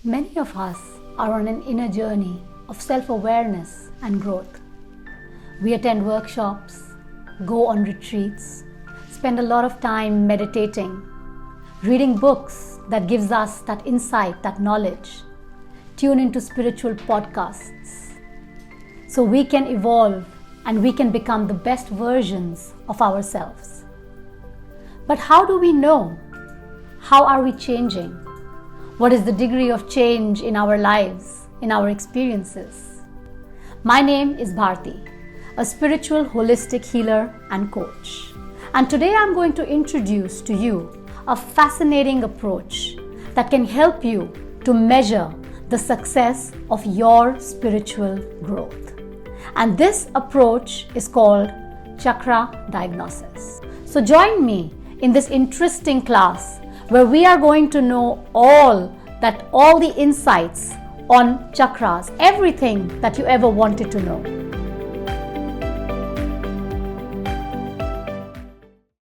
Many of us are on an inner journey of self-awareness and growth. We attend workshops, go on retreats, spend a lot of time meditating, reading books that gives us that insight, that knowledge, tune into spiritual podcasts, so we can evolve and we can become the best versions of ourselves. But how do we know? How are we changing? What is the degree of change in our lives, in our experiences? My name is Bharti, a spiritual holistic healer and coach. And today I'm going to introduce to you a fascinating approach that can help you to measure the success of your spiritual growth. And this approach is called Chakra Diagnosis. So join me in this interesting class where we are going to know all the insights on chakras, everything that you ever wanted to know.